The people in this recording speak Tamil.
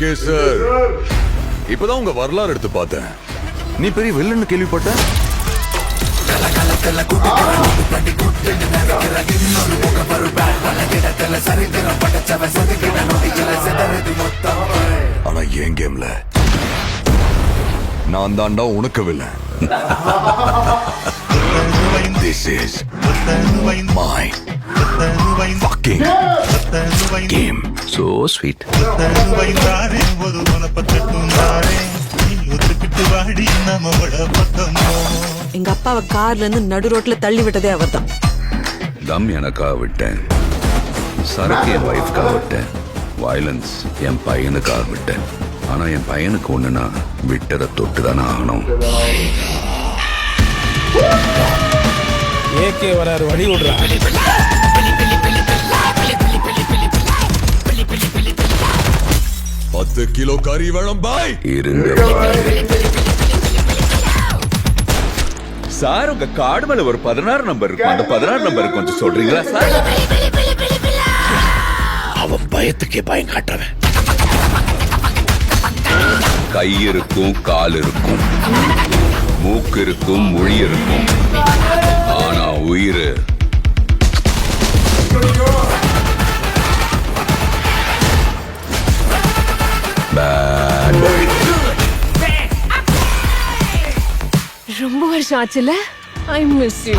ஏகே சார், இப்பதான் உங்க வரலாறு எடுத்து பார்த்தேன். நீ பெரிய வில்லன்னு கேள்விப்பட்ட. ஆனா என் கேம்ல நான் தாண்டா உனக்கு villain. This is my fucking game. So sweet. எங்க அப்பாவை கார்ல இருந்து நடு ரோட்ல தள்ளி விட்டதே அவர்தான். தம் எனக்காக விட்டேன், சரக்கு என் வைஃப்காக விட்டேன், வயலன்ஸ் என் பையனுக்காக விட்டேன். ஆனா என் பையனுக்கு ஒண்ணுனா விட்டதை தொட்டுதானே ஆகணும். ஏகே வராரு, வழி விடுறா. 10 கிலோ கறி வேணும் பாய். இருங்க சார், உங்க கார்டு மேல ஒரு 16 நம்பர் இருக்கும். அந்த 16 நம்பர் கொஞ்சம் சொல்றீங்களா சார்? அவன் பயத்துக்கே பயம் காட்டுறவன். கை இருக்கும், கால் இருக்கும், மூக்கு இருக்கும், மொழி இருக்கும், ஆனா உயிர் ரொம்ப வருஷம் ஆச்சுல. I miss you.